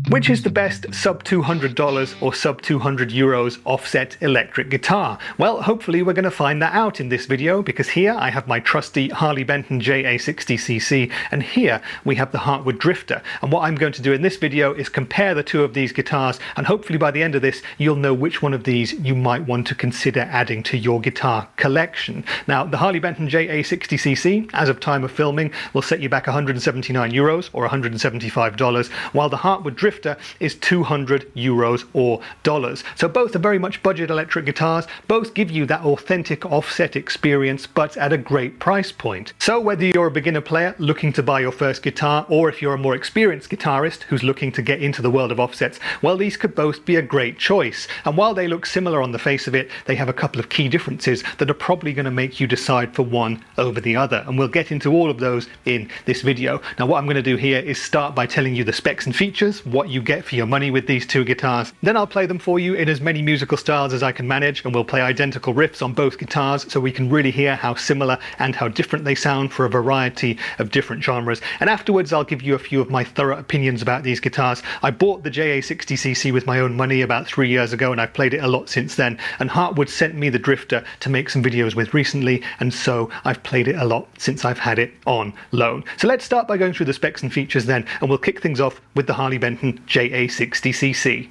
Which is the best sub $200 or sub €200 offset electric guitar? Well, hopefully we're going to find that out in this video, because here I have my trusty Harley Benton JA-60CC, and here we have the Hartwood Drifter. And what I'm going to do in this video is compare the two of these guitars, and hopefully by the end of this you'll know which one of these you might want to consider adding to your guitar collection. Now, the Harley Benton JA-60CC, as of time of filming, will set you back €179 or $175, while the Hartwood Drifter is €200 or dollars. So both are very much budget electric guitars, both give you that authentic offset experience, but at a great price point. So whether you're a beginner player looking to buy your first guitar, or if you're a more experienced guitarist who's looking to get into the world of offsets, well, these could both be a great choice. And while they look similar on the face of it, they have a couple of key differences that are probably going to make you decide for one over the other. And we'll get into all of those in this video. Now, what I'm going to do here is start by telling you the specs and features, what you get for your money with these two guitars. Then I'll play them for you in as many musical styles as I can manage, and we'll play identical riffs on both guitars so we can really hear how similar and how different they sound for a variety of different genres. And afterwards I'll give you a few of my thorough opinions about these guitars. I bought the JA-60CC with my own money about 3 years ago, and I've played it a lot since then, and Hartwood sent me the Drifter to make some videos with recently, and so I've played it a lot since I've had it on loan. So let's start by going through the specs and features then, and we'll kick things off with the Harley Benton JA-60CC.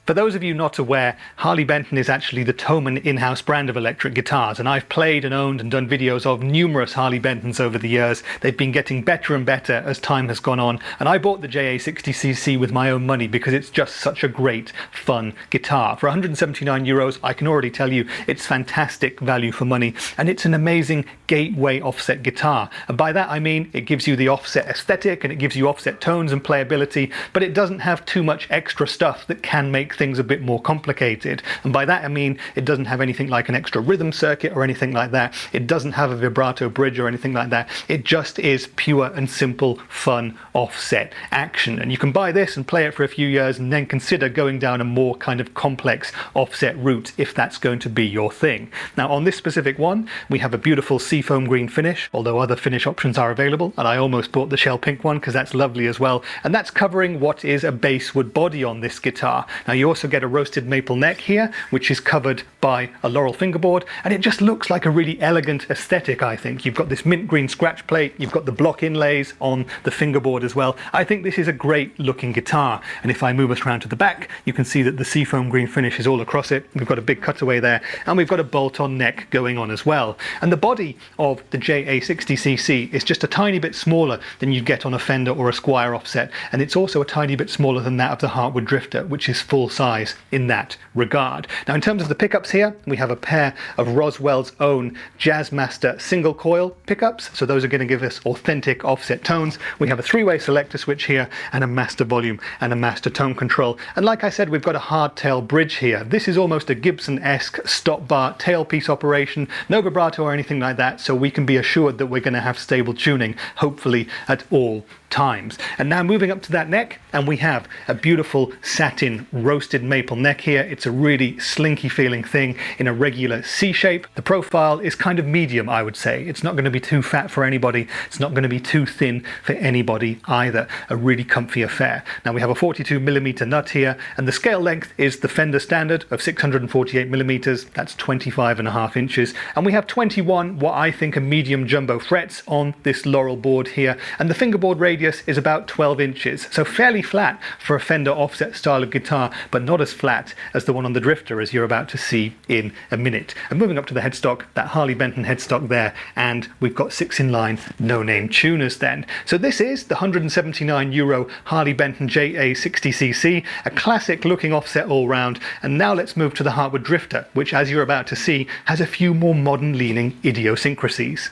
For those of you not aware, Harley Benton is actually the Thomann in-house brand of electric guitars, and I've played and owned and done videos of numerous Harley Bentons over the years. They've been getting better and better as time has gone on, and I bought the JA-60CC with my own money because it's just such a great, fun guitar. For €179, I can already tell you it's fantastic value for money, and it's an amazing gateway offset guitar. And by that I mean it gives you the offset aesthetic, and it gives you offset tones and playability, but it doesn't have too much extra stuff that can make things a bit more complicated. And by that I mean it doesn't have anything like an extra rhythm circuit or anything like that. It doesn't have a vibrato bridge or anything like that. It just is pure and simple fun offset action, and you can buy this and play it for a few years and then consider going down a more kind of complex offset route if that's going to be your thing. Now, on this specific one we have a beautiful Seafoam Green finish, although other finish options are available, and I almost bought the shell pink one because that's lovely as well, and that's covering what is a basswood body on this guitar. Now, you also get a roasted maple neck here, which is covered by a laurel fingerboard, and it just looks like a really elegant aesthetic, I think. You've got this mint green scratch plate, you've got the block inlays on the fingerboard as well. I think this is a great looking guitar, and if I move us around to the back, you can see that the Seafoam Green finish is all across it. We've got a big cutaway there, and we've got a bolt-on neck going on as well. And the body of the JA-60CC is just a tiny bit smaller than you'd get on a Fender or a Squier offset, and it's also a tiny bit smaller than that of the Hartwood Drifter, which is full size in that regard. Now, in terms of the pickups here, we have a pair of Roswell's own Jazzmaster single coil pickups, so those are going to give us authentic offset tones. We have a three-way selector switch here, and a master volume and a master tone control, and like I said, we've got a hardtail bridge here. This is almost a Gibson-esque stop bar tailpiece operation, no vibrato or anything like that, so we can be assured that we're going to have stable tuning, hopefully at all times. And now moving up to that neck, and we have a beautiful satin roasted maple neck here. It's a really slinky feeling thing in a regular C shape. The profile is kind of medium, I would say. It's not going to be too fat for anybody. It's not going to be too thin for anybody either. A really comfy affair. Now, we have a 42mm nut here, and the scale length is the Fender standard of 648mm. That's 25.5 inches. And we have 21 what I think are medium jumbo frets on this laurel board here, and the fingerboard radius is about 12 inches, so fairly flat for a Fender offset style of guitar, but not as flat as the one on the Drifter, as you're about to see in a minute. And moving up to the headstock, that Harley Benton headstock there, and we've got 6-in-line no-name tuners then. So this is the €179 Harley Benton JA-60CC, a classic looking offset all round. And now let's move to the Hartwood Drifter, which, as you're about to see, has a few more modern leaning idiosyncrasies.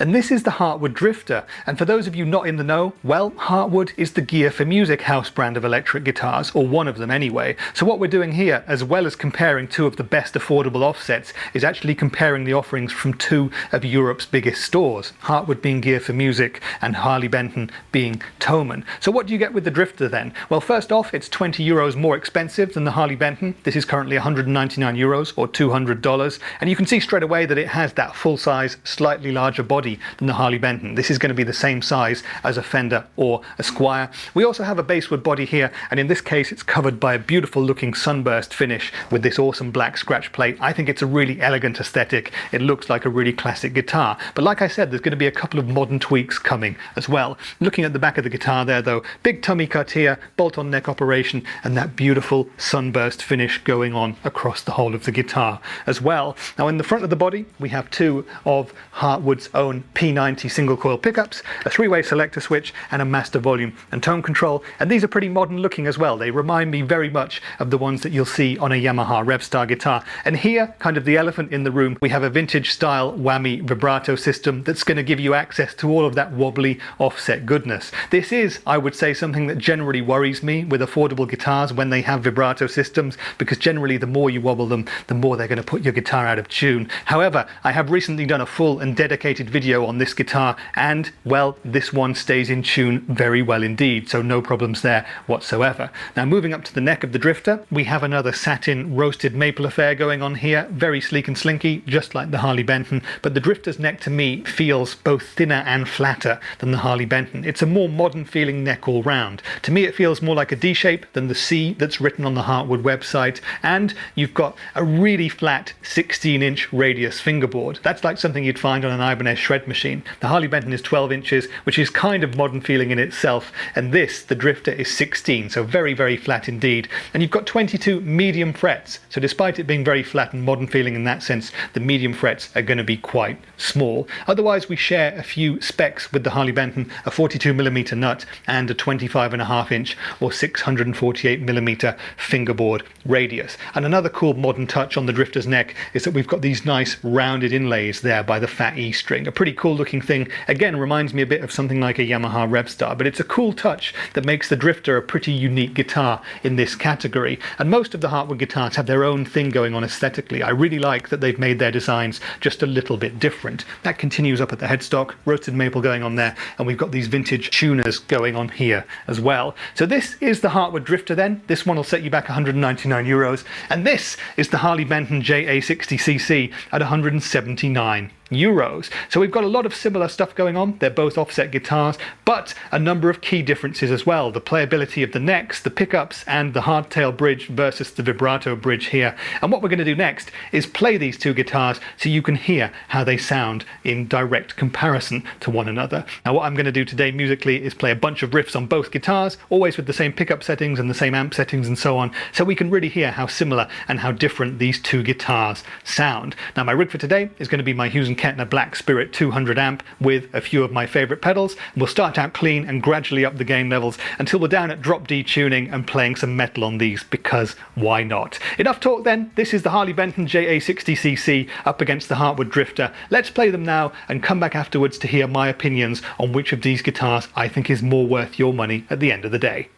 And this is the Hartwood Drifter, and for those of you not in the know, well, Hartwood is the Gear for Music house brand of electric guitars, or one of them anyway. So what we're doing here, as well as comparing two of the best affordable offsets, is actually comparing the offerings from two of Europe's biggest stores, Hartwood being Gear for Music and Harley Benton being Thomann. So what do you get with the Drifter then? Well, first off, it's €20 more expensive than the Harley Benton. This is currently €199 or $200, and you can see straight away that it has that full-size, slightly larger body body than the Harley Benton. This is going to be the same size as a Fender or a Squier. We also have a basswood body here, and in this case it's covered by a beautiful looking sunburst finish with this awesome black scratch plate. I think it's a really elegant aesthetic. It looks like a really classic guitar, but like I said, there's going to be a couple of modern tweaks coming as well. Looking at the back of the guitar there though, big tummy cut here, bolt-on neck operation, and that beautiful sunburst finish going on across the whole of the guitar as well. Now in the front of the body we have two of Hartwood's own P90 single coil pickups, a three-way selector switch, and a master volume and tone control, and these are pretty modern looking as well. They remind me very much of the ones that you'll see on a Yamaha Revstar guitar. And here, kind of the elephant in the room, we have a vintage style whammy vibrato system that's going to give you access to all of that wobbly offset goodness. This is, I would say, something that generally worries me with affordable guitars when they have vibrato systems, because generally the more you wobble them, the more they're going to put your guitar out of tune. However, I have recently done a full and dedicated video on this guitar, and well, this one stays in tune very well indeed, so no problems there whatsoever. Now moving up to the neck of the Drifter, we have another satin roasted maple affair going on here, very sleek and slinky, just like the Harley Benton, but the Drifter's neck to me feels both thinner and flatter than the Harley Benton. It's a more modern feeling neck all round. To me it feels more like a D shape than the C that's written on the Hartwood website, and you've got a really flat 16-inch radius fingerboard. That's like something you'd find on an Ibanez shred machine. The Harley Benton is 12 inches, which is kind of modern feeling in itself, and this, the Drifter, is 16, so very, very flat indeed. And you've got 22 medium frets, so despite it being very flat and modern feeling in that sense, the medium frets are going to be quite small. Otherwise, we share a few specs with the Harley Benton, a 42mm nut and a 25.5-inch or 648mm fingerboard radius. And another cool modern touch on the Drifter's neck is that we've got these nice rounded inlays there by the fat E string. A pretty cool looking thing. Again, reminds me a bit of something like a Yamaha Revstar, but it's a cool touch that makes the Drifter a pretty unique guitar in this category. And most of the Hartwood guitars have their own thing going on aesthetically. I really like that they've made their designs just a little bit different. That continues up at the headstock, roasted maple going on there, and we've got these vintage tuners going on here as well. So this is the Hartwood Drifter then. This one will set you back €199, and this is the Harley Benton JA-60CC at €179. So we've got a lot of similar stuff going on. They're both offset guitars, but a number of key differences as well. The playability of the necks, the pickups, and the hardtail bridge versus the vibrato bridge here. And what we're going to do next is play these two guitars so you can hear how they sound in direct comparison to one another. Now what I'm going to do today musically is play a bunch of riffs on both guitars, always with the same pickup settings and the same amp settings and so on, so we can really hear how similar and how different these two guitars sound. Now my rig for today is going to be my Hughes & Kettner Black Spirit 200 amp with a few of my favourite pedals. We'll start out clean and gradually up the gain levels until we're down at drop D tuning and playing some metal on these, because why not? Enough talk then. This is the Harley Benton JA-60CC up against the Hartwood Drifter. Let's play them now and come back afterwards to hear my opinions on which of these guitars I think is more worth your money at the end of the day.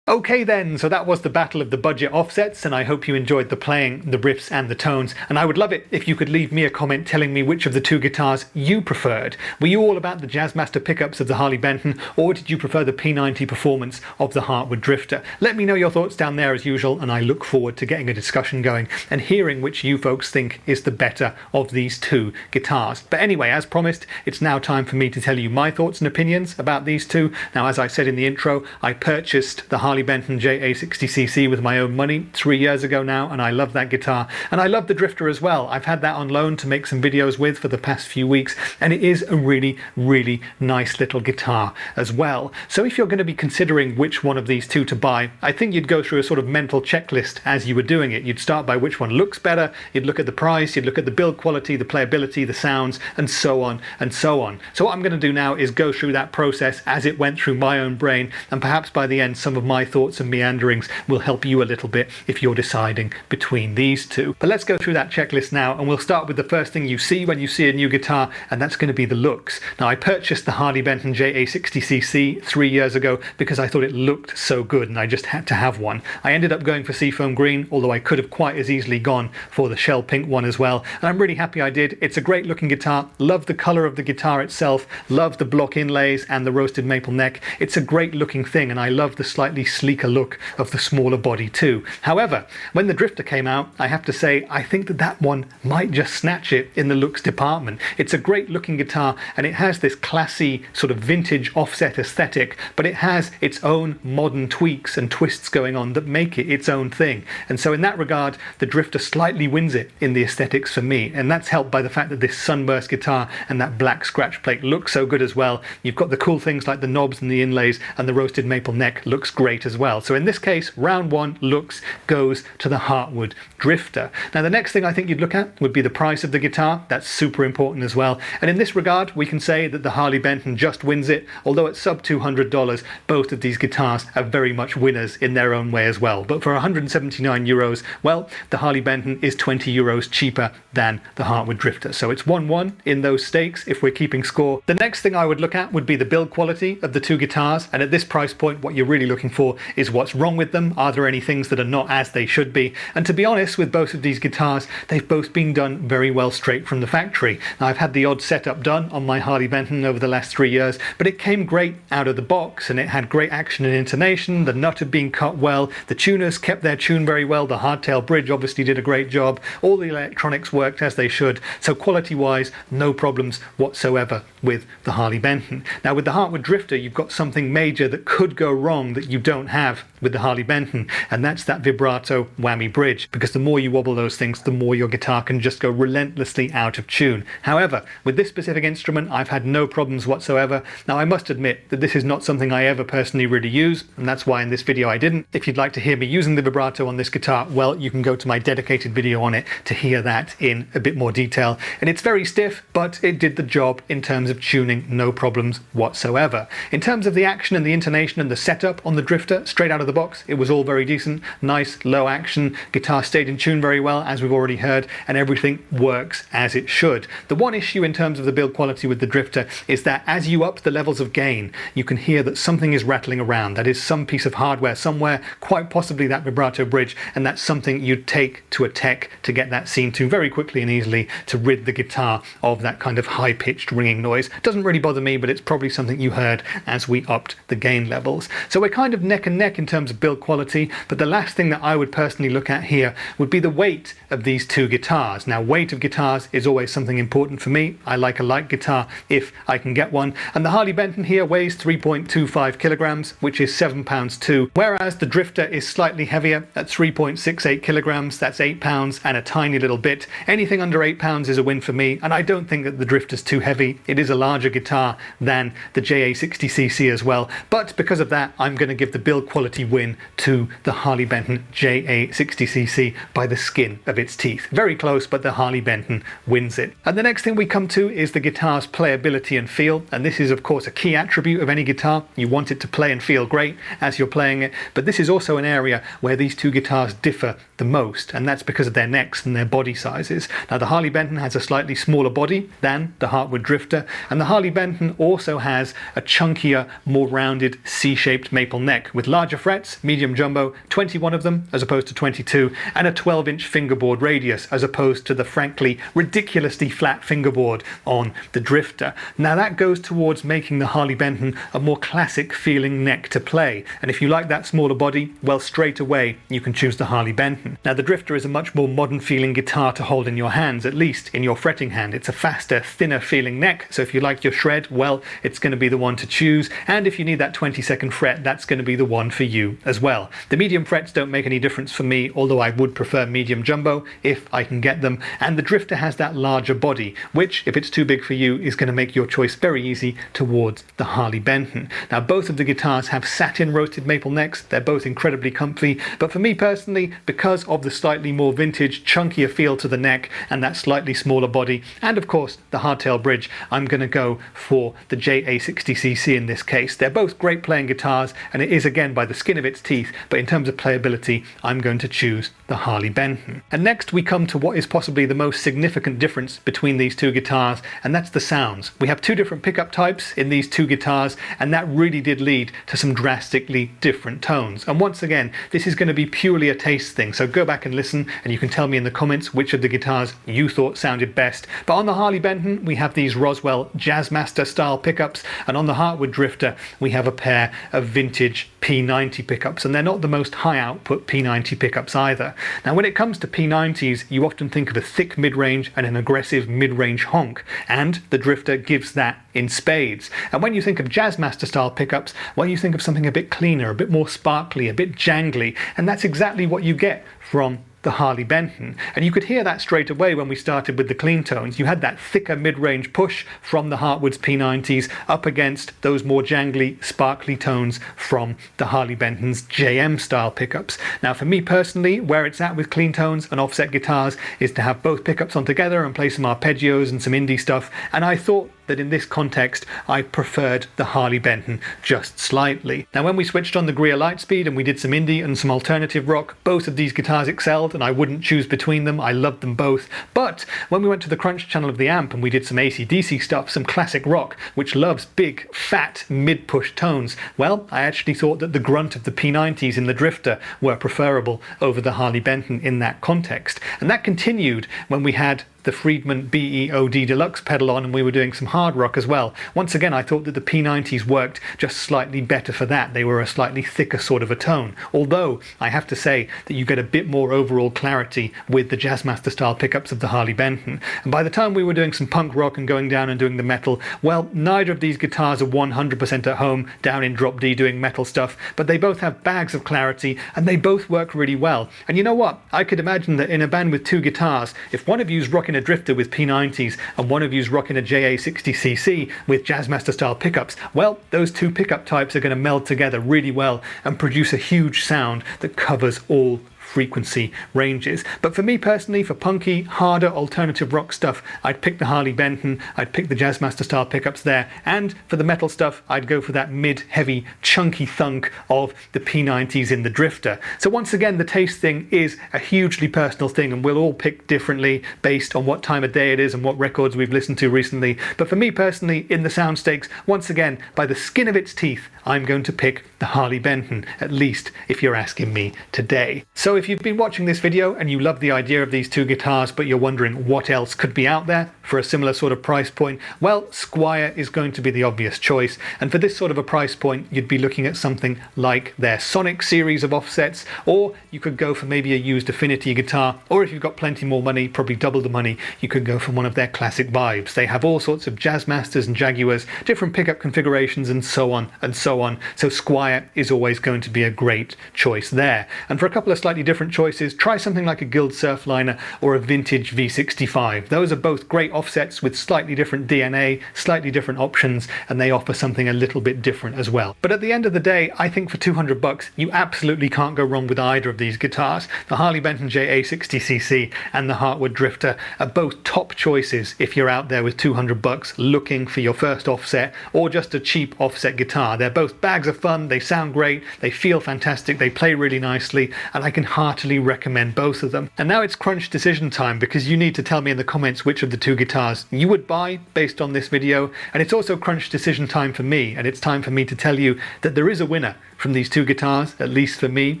Okay then, so that was the battle of the budget offsets, and I hope you enjoyed the playing, the riffs and the tones, and I would love it if you could leave me a comment telling me which of the two guitars you preferred. Were you all about the Jazzmaster pickups of the Harley Benton, or did you prefer the P90 performance of the Hartwood Drifter? Let me know your thoughts down there as usual, and I look forward to getting a discussion going and hearing which you folks think is the better of these two guitars. But anyway, as promised, it's now time for me to tell you my thoughts and opinions about these two. Now, as I said in the intro, I purchased the Harley Benton JA-60CC with my own money 3 years ago now, and I love that guitar, and I love the Drifter as well. I've had that on loan to make some videos with for the past few weeks, and it is a really nice little guitar as well. So if you're going to be considering which one of these two to buy, I think you'd go through a sort of mental checklist as you were doing it. You'd start by which one looks better, you'd look at the price, you'd look at the build quality, the playability, the sounds, and so on and so on. So what I'm going to do now is go through that process as it went through my own brain, and perhaps by the end some of my thoughts and meanderings will help you a little bit if you're deciding between these two. But let's go through that checklist now, and we'll start with the first thing you see when you see a new guitar, and that's going to be the looks. Now, I purchased the Harley Benton JA-60CC 3 years ago because I thought it looked so good and I just had to have one. I ended up going for Seafoam Green, although I could have quite as easily gone for the shell pink one as well, and I'm really happy I did. It's a great looking guitar. Love the colour of the guitar itself, love the block inlays and the roasted maple neck. It's a great looking thing, and I love the slightly sleeker look of the smaller body too. However, when the Drifter came out, I have to say I think that one might just snatch it in the looks department. It's a great looking guitar, and it has this classy sort of vintage offset aesthetic, but it has its own modern tweaks and twists going on that make it its own thing. And so in that regard, the Drifter slightly wins it in the aesthetics for me, and that's helped by the fact that this sunburst guitar and that black scratch plate look so good as well. You've got the cool things like the knobs and the inlays, and the roasted maple neck looks great as well. So in this case, round one looks goes to the Hartwood Drifter. Now, the next thing I think you'd look at would be the price of the guitar. That's super important as well, and in this regard we can say that the Harley Benton just wins it, although at sub $200 both of these guitars are very much winners in their own way as well. But for 179 euros, well, the Harley Benton is 20 euros cheaper than the Hartwood Drifter, so it's 1-1 in those stakes if we're keeping score. The next thing I would look at would be the build quality of the two guitars, and at this price point what you're really looking for is what's wrong with them. Are there any things that are not as they should be? And to be honest, with both of these guitars, they've both been done very well straight from the factory. Now, I've had the odd setup done on my Harley Benton over the last 3 years, but it came great out of the box, and it had great action and intonation. The nut had been cut well, the tuners kept their tune very well, the hardtail bridge obviously did a great job, all the electronics worked as they should, so quality wise no problems whatsoever with the Harley Benton. Now, with the Hartwood Drifter, you've got something major that could go wrong that you don't have with the Harley Benton, and that's that vibrato whammy bridge, because the more you wobble those things, the more your guitar can just go relentlessly out of tune. However, with this specific instrument, I've had no problems whatsoever. Now, I must admit that this is not something I ever personally really use, and that's why in this video I didn't. If you'd like to hear me using the vibrato on this guitar, well, you can go to my dedicated video on it to hear that in a bit more detail. And it's very stiff, but it did the job in terms of tuning, no problems whatsoever. In terms of the action and the intonation and the setup on the Drifter, straight out of the box, it was all very decent. Nice, low action, guitar stayed in tune very well, as we've already heard, and everything works as it should. The one issue in terms of the build quality with the Drifter is that as you up the levels of gain, you can hear that something is rattling around. That is some piece of hardware somewhere, quite possibly that vibrato bridge, and that's something you'd take to a tech to get that seen to very quickly and easily, to rid the guitar of that kind of high-pitched ringing noise. Doesn't really bother me, but it's probably something you heard as we upped the gain levels. So we're kind of neck and neck in terms of build quality, but the last thing that I would personally look at here would be the weight of these two guitars. Now, weight of guitars is always something important for me. I like a light guitar if I can get one, and the Harley Benton here weighs 3.25 kilograms, which is 7 pounds too, whereas the Drifter is slightly heavier at 3.68 kilograms. That's 8 pounds and a tiny little bit. Anything under 8 pounds is a win for me, and I don't think that the Drifter's too heavy. It is a larger guitar than the JA-60CC as well, but because of that, I'm going to give the build quality win to the Harley Benton JA-60CC by the skin of its teeth. Very close, but the Harley Benton wins it. And the next thing we come to is the guitar's playability and feel, and this is of course a key attribute of any guitar. You want it to play and feel great as you're playing it, but this is also an area where these two guitars differ the most, and that's because of their necks and their body sizes. Now, the Harley Benton has a slightly smaller body than the Hartwood Drifter, and the Harley Benton also has a chunkier, more rounded C-shaped maple neck with larger frets frets, medium jumbo, 21 of them as opposed to 22, and a 12-inch fingerboard radius as opposed to the frankly ridiculously flat fingerboard on the Drifter. Now that goes towards making the Harley Benton a more classic feeling neck to play, and if you like that smaller body, well, straight away you can choose the Harley Benton. Now the Drifter is a much more modern feeling guitar to hold in your hands, at least in your fretting hand. It's a faster, thinner feeling neck, so if you like your shred, well, it's going to be the one to choose, and if you need that 22nd fret, that's going to be the one for you as well. The medium frets don't make any difference for me, although I would prefer medium jumbo if I can get them, and the Drifter has that larger body, which, if it's too big for you, is going to make your choice very easy towards the Harley Benton. Now both of the guitars have satin roasted maple necks, they're both incredibly comfy, but for me personally, because of the slightly more vintage, chunkier feel to the neck and that slightly smaller body, and of course the hardtail bridge, I'm going to go for the JA-60CC in this case. They're both great playing guitars, and it is again by the skin of its teeth, but in terms of playability, I'm going to choose the Harley Benton. And next we come to what is possibly the most significant difference between these two guitars, and that's the sounds. We have two different pickup types in these two guitars, and that really did lead to some drastically different tones. And once again, this is going to be purely a taste thing, so go back and listen, and you can tell me in the comments which of the guitars you thought sounded best. But on the Harley Benton, we have these Roswell Jazzmaster style pickups, and on the Hartwood Drifter, we have a pair of vintage P90 pickups, and they're not the most high output P90 pickups either. Now when it comes to P90s, you often think of a thick mid-range and an aggressive mid-range honk, and the Drifter gives that in spades. And when you think of Jazzmaster style pickups, well, you think of something a bit cleaner, a bit more sparkly, a bit jangly, and that's exactly what you get from the Harley Benton. And you could hear that straight away when we started with the clean tones. You had that thicker mid-range push from the Hartwood's P90s up against those more jangly, sparkly tones from the Harley Benton's JM style pickups. Now for me personally, where it's at with clean tones and offset guitars is to have both pickups on together and play some arpeggios and some indie stuff, and I thought that in this context I preferred the Harley Benton just slightly. Now when we switched on the Greer Lightspeed and we did some indie and some alternative rock, both of these guitars excelled and I wouldn't choose between them. I loved them both. But when we went to the crunch channel of the amp and we did some AC/DC stuff, some classic rock which loves big fat mid-push tones, well, I actually thought that the grunt of the P90s in the Drifter were preferable over the Harley Benton in that context. And that continued when we had the Friedman BEOD Deluxe pedal on and we were doing some hard rock as well. Once again, I thought that the P90s worked just slightly better for that. They were a slightly thicker sort of a tone. Although I have to say that you get a bit more overall clarity with the Jazzmaster style pickups of the Harley Benton. And by the time we were doing some punk rock and going down and doing the metal, well, neither of these guitars are 100% at home down in drop D doing metal stuff, but they both have bags of clarity and they both work really well. And you know what? I could imagine that in a band with two guitars, if one of you's rocking a Drifter with P90s and one of you's rocking a JA-60CC with Jazzmaster style pickups, well, those two pickup types are going to meld together really well and produce a huge sound that covers all frequency ranges. But for me personally, for punky, harder alternative rock stuff, I'd pick the Harley Benton, I'd pick the Jazzmaster style pickups there, and for the metal stuff, I'd go for that mid-heavy, chunky thunk of the P90s in the Drifter. So once again, the taste thing is a hugely personal thing, and we'll all pick differently based on what time of day it is and what records we've listened to recently. But for me personally, in the sound stakes, once again, by the skin of its teeth, I'm going to pick the Harley Benton, at least if you're asking me today. So if you've been watching this video and you love the idea of these two guitars, but you're wondering what else could be out there for a similar sort of price point, well, Squier is going to be the obvious choice. And for this sort of a price point, you'd be looking at something like their Sonic series of offsets, or you could go for maybe a used Affinity guitar, or if you've got plenty more money, probably double the money, you could go for one of their classic vibes. They have all sorts of Jazzmasters and Jaguars, different pickup configurations, and so on and so on. So Squier is always going to be a great choice there. And for a couple of slightly different choices, try something like a Guild Surfliner or a vintage V65. Those are both great offsets with slightly different DNA, slightly different options, and they offer something a little bit different as well. But at the end of the day, I think for 200 bucks, you absolutely can't go wrong with either of these guitars. The Harley Benton JA-60CC and the Hartwood Drifter are both top choices if you're out there with 200 bucks looking for your first offset or just a cheap offset guitar. They're both bags of fun, they sound great, they feel fantastic, they play really nicely, and I can heartily recommend both of them. And now it's crunch decision time, because you need to tell me in the comments which of the two guitars you would buy based on this video, and it's also crunch decision time for me, and it's time for me to tell you that there is a winner from these two guitars, at least for me,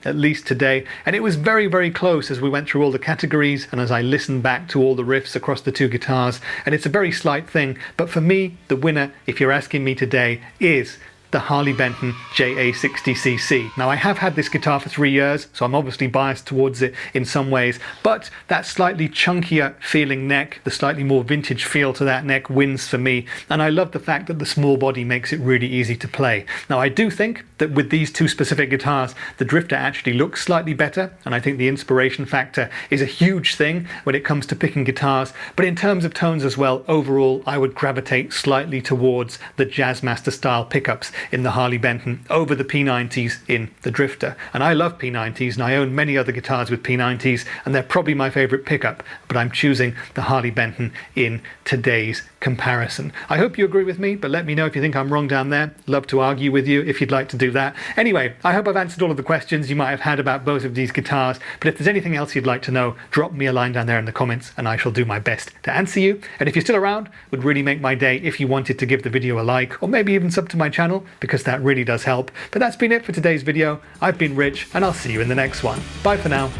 at least today. And it was very, very close as we went through all the categories and as I listened back to all the riffs across the two guitars, and it's a very slight thing, but for me, the winner, if you're asking me today, is the Harley Benton JA-60CC. Now, I have had this guitar for 3 years, so I'm obviously biased towards it in some ways, but that slightly chunkier feeling neck, the slightly more vintage feel to that neck wins for me, and I love the fact that the small body makes it really easy to play. Now, I do think that with these two specific guitars, the Drifter actually looks slightly better, and I think the inspiration factor is a huge thing when it comes to picking guitars, but in terms of tones as well, overall, I would gravitate slightly towards the Jazzmaster style pickups in the Harley Benton over the P90s in the Drifter. And I love P90s, and I own many other guitars with P90s, and they're probably my favorite pickup, but I'm choosing the Harley Benton in today's comparison. I hope you agree with me, but let me know if you think I'm wrong down there. Love to argue with you if you'd like to do that. Anyway, I hope I've answered all of the questions you might have had about both of these guitars, but if there's anything else you'd like to know, drop me a line down there in the comments and I shall do my best to answer you. And if you're still around, would really make my day if you wanted to give the video a like, or maybe even sub to my channel, because that really does help. But that's been it for today's video. I've been Rich, and I'll see you in the next one. Bye for now.